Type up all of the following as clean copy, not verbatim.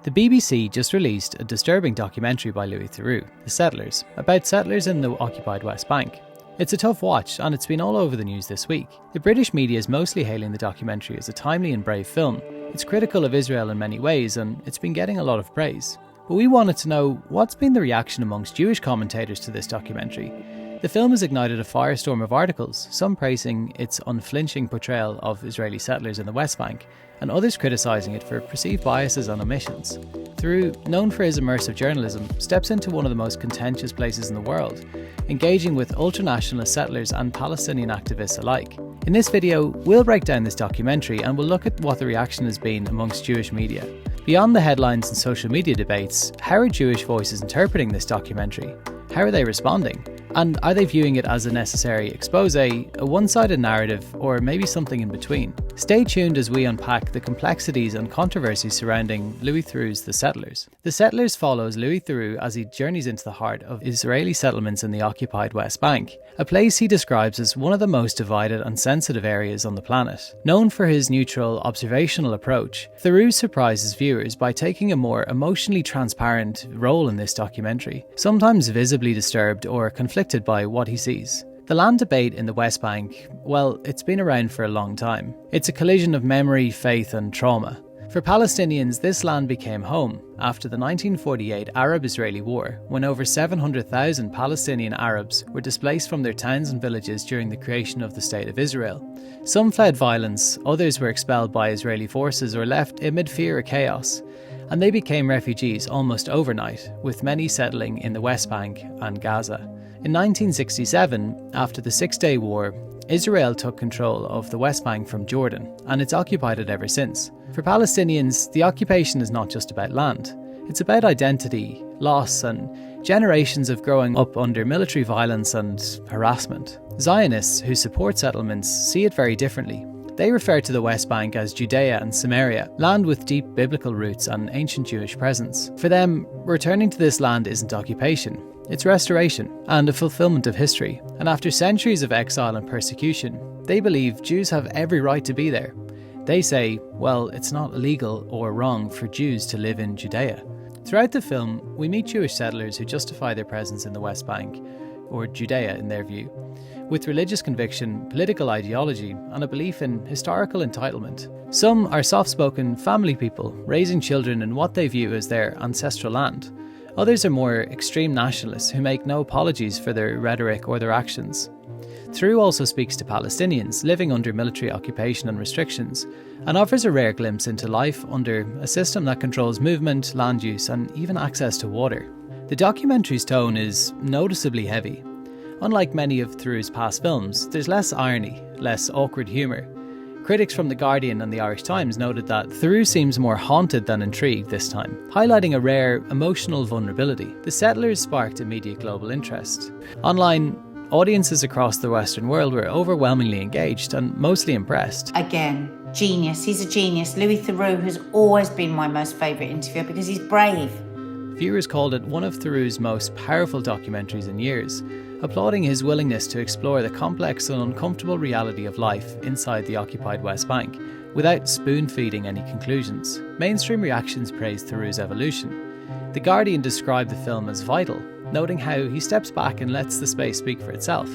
The BBC just released a disturbing documentary by Louis Theroux, The Settlers, about settlers in the occupied West Bank. It's a tough watch and it's been all over the news this week. The British media is mostly hailing the documentary as a timely and brave film. It's critical of Israel in many ways and it's been getting a lot of praise. But we wanted to know what's been the reaction amongst Jewish commentators to this documentary. The film has ignited a firestorm of articles, some praising its unflinching portrayal of Israeli settlers in the West Bank, and others criticising it for perceived biases and omissions. Theroux, known for his immersive journalism, steps into one of the most contentious places in the world, engaging with ultranationalist settlers and Palestinian activists alike. In this video, we'll break down this documentary and we'll look at what the reaction has been amongst Jewish media. Beyond the headlines and social media debates, how are Jewish voices interpreting this documentary? How are they responding? And are they viewing it as a necessary expose, a one-sided narrative, or maybe something in between? Stay tuned as we unpack the complexities and controversies surrounding Louis Theroux's The Settlers. The Settlers follows Louis Theroux as he journeys into the heart of Israeli settlements in the occupied West Bank, a place he describes as one of the most divided and sensitive areas on the planet. Known for his neutral, observational approach, Theroux surprises viewers by taking a more emotionally transparent role in this documentary, sometimes visibly disturbed or conflicted by what he sees. The land debate in the West Bank, well, it's been around for a long time. It's a collision of memory, faith and trauma. For Palestinians, this land became home after the 1948 Arab-Israeli War, when over 700,000 Palestinian Arabs were displaced from their towns and villages during the creation of the State of Israel. Some fled violence, others were expelled by Israeli forces or left amid fear or chaos, and they became refugees almost overnight, with many settling in the West Bank and Gaza. In 1967, after the Six-Day War, Israel took control of the West Bank from Jordan, and it's occupied it ever since. For Palestinians, the occupation is not just about land. It's about identity, loss, and generations of growing up under military violence and harassment. Zionists who support settlements see it very differently. They refer to the West Bank as Judea and Samaria, land with deep biblical roots and ancient Jewish presence. For them, returning to this land isn't occupation. It's restoration and a fulfillment of history. And after centuries of exile and persecution, they believe Jews have every right to be there. They say, well, it's not illegal or wrong for Jews to live in Judea. Throughout the film, we meet Jewish settlers who justify their presence in the West Bank, or Judea in their view, with religious conviction, political ideology, and a belief in historical entitlement. Some are soft-spoken family people, raising children in what they view as their ancestral land. Others are more extreme nationalists who make no apologies for their rhetoric or their actions. Theroux also speaks to Palestinians living under military occupation and restrictions, and offers a rare glimpse into life under a system that controls movement, land use, and even access to water. The documentary's tone is noticeably heavy. Unlike many of Theroux's past films, there's less irony, less awkward humour. Critics from The Guardian and the Irish Times noted that Theroux seems more haunted than intrigued this time, highlighting a rare emotional vulnerability. The Settlers sparked immediate global interest. Online, audiences across the Western world were overwhelmingly engaged and mostly impressed. Again, genius. He's a genius. Louis Theroux has always been my most favourite interviewer because he's brave. Viewers called it one of Theroux's most powerful documentaries in years, applauding his willingness to explore the complex and uncomfortable reality of life inside the occupied West Bank, without spoon-feeding any conclusions. Mainstream reactions praised Theroux's evolution. The Guardian described the film as vital, noting how he steps back and lets the space speak for itself.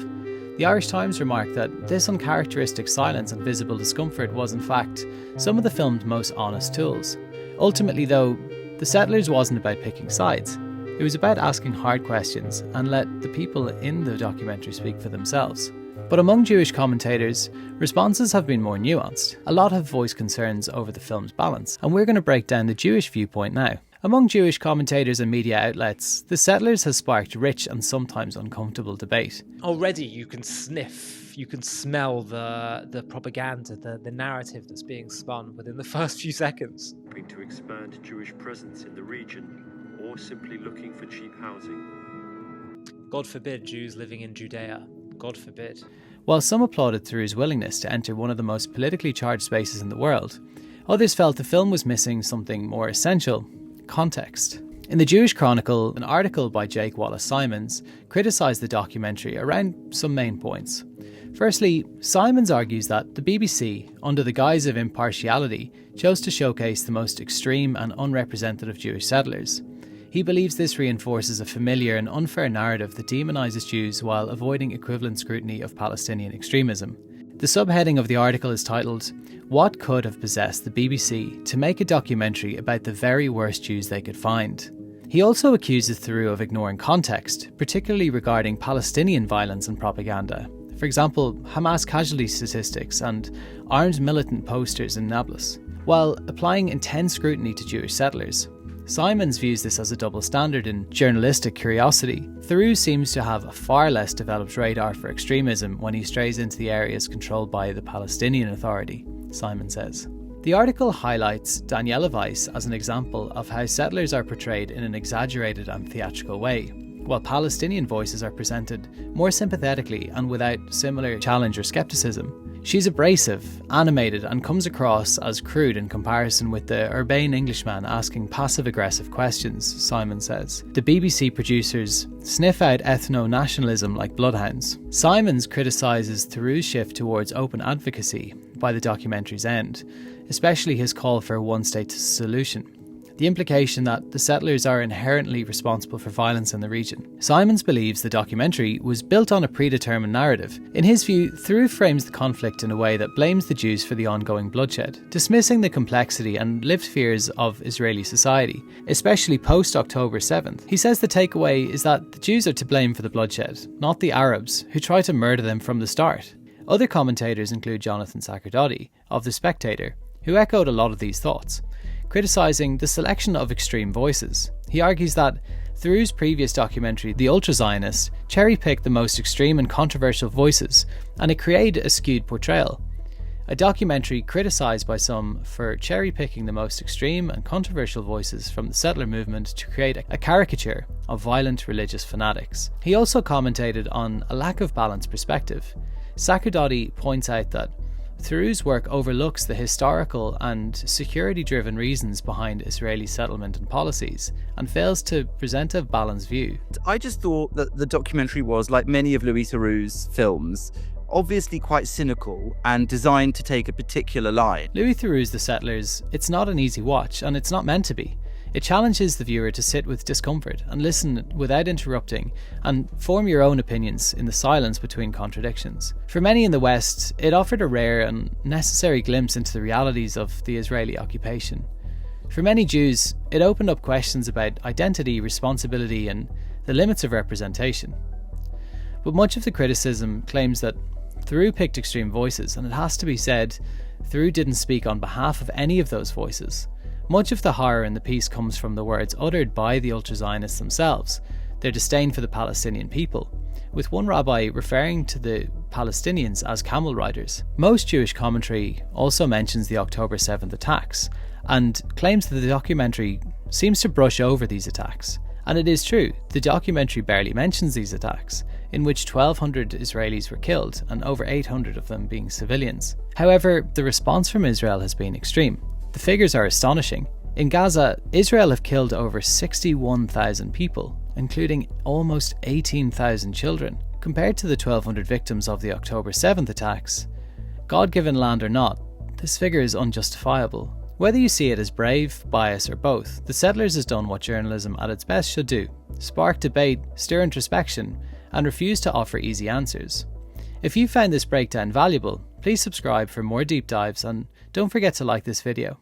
The Irish Times remarked that this uncharacteristic silence and visible discomfort was in fact some of the film's most honest tools. Ultimately though, The Settlers wasn't about picking sides. It was about asking hard questions and let the people in the documentary speak for themselves. But among Jewish commentators, responses have been more nuanced. A lot have voiced concerns over the film's balance, and we're going to break down the Jewish viewpoint now. Among Jewish commentators and media outlets, The Settlers has sparked rich and sometimes uncomfortable debate. Already you can sniff, you can smell the propaganda, the narrative that's being spun within the first few seconds. To expand Jewish presence in the region, or simply looking for cheap housing. God forbid Jews living in Judea. God forbid. While some applauded Theroux's willingness to enter one of the most politically charged spaces in the world, others felt the film was missing something more essential: context. In the Jewish Chronicle, an article by Jake Wallace-Simons criticised the documentary around some main points. Firstly, Simons argues that the BBC, under the guise of impartiality, chose to showcase the most extreme and unrepresentative Jewish settlers. He believes this reinforces a familiar and unfair narrative that demonises Jews while avoiding equivalent scrutiny of Palestinian extremism. The subheading of the article is titled, "What could have possessed the BBC to make a documentary about the very worst Jews they could find?" He also accuses Theroux of ignoring context, particularly regarding Palestinian violence and propaganda. For example, Hamas casualty statistics and armed militant posters in Nablus, while applying intense scrutiny to Jewish settlers. Simons views this as a double standard in journalistic curiosity. Theroux seems to have a far less developed radar for extremism when he strays into the areas controlled by the Palestinian Authority, Simon says. The article highlights Daniela Weiss as an example of how settlers are portrayed in an exaggerated and theatrical way, while Palestinian voices are presented more sympathetically and without similar challenge or skepticism. She's abrasive, animated, and comes across as crude in comparison with the urbane Englishman asking passive-aggressive questions, Simon says. The BBC producers sniff out ethno-nationalism like bloodhounds. Simons criticises Theroux's shift towards open advocacy by the documentary's end, especially his call for a one-state solution. The implication that the settlers are inherently responsible for violence in the region. Simons believes the documentary was built on a predetermined narrative. In his view, Theroux frames the conflict in a way that blames the Jews for the ongoing bloodshed, dismissing the complexity and lived fears of Israeli society, especially post-October 7th. He says the takeaway is that the Jews are to blame for the bloodshed, not the Arabs, who tried to murder them from the start. Other commentators include Jonathan Sacerdoti of The Spectator, who echoed a lot of these thoughts, criticising the selection of extreme voices. He argues that Theroux's previous documentary, The Ultra-Zionist, cherry-picked the most extreme and controversial voices, and it created a skewed portrayal. A documentary criticised by some for cherry-picking the most extreme and controversial voices from the settler movement to create a caricature of violent religious fanatics. He also commentated on a lack of balanced perspective. Sacerdoti points out that Theroux's work overlooks the historical and security-driven reasons behind Israeli settlement and policies, and fails to present a balanced view. I just thought that the documentary was, like many of Louis Theroux's films, obviously quite cynical and designed to take a particular line. Louis Theroux's The Settlers, it's not an easy watch, and it's not meant to be. It challenges the viewer to sit with discomfort and listen without interrupting and form your own opinions in the silence between contradictions. For many in the West, it offered a rare and necessary glimpse into the realities of the Israeli occupation. For many Jews, it opened up questions about identity, responsibility, and the limits of representation. But much of the criticism claims that Theroux picked extreme voices, and it has to be said, Theroux didn't speak on behalf of any of those voices. Much of the horror in the piece comes from the words uttered by the ultra-Zionists themselves, their disdain for the Palestinian people, with one rabbi referring to the Palestinians as camel riders. Most Jewish commentary also mentions the October 7th attacks, and claims that the documentary seems to brush over these attacks. And it is true, the documentary barely mentions these attacks, in which 1,200 Israelis were killed and over 800 of them being civilians. However, the response from Israel has been extreme. The figures are astonishing. In Gaza, Israel have killed over 61,000 people, including almost 18,000 children. Compared to the 1,200 victims of the October 7th attacks, God-given land or not, this figure is unjustifiable. Whether you see it as brave, bias, or both, The Settlers has done what journalism at its best should do: spark debate, stir introspection, and refuse to offer easy answers. If you found this breakdown valuable, please subscribe for more deep dives, and don't forget to like this video.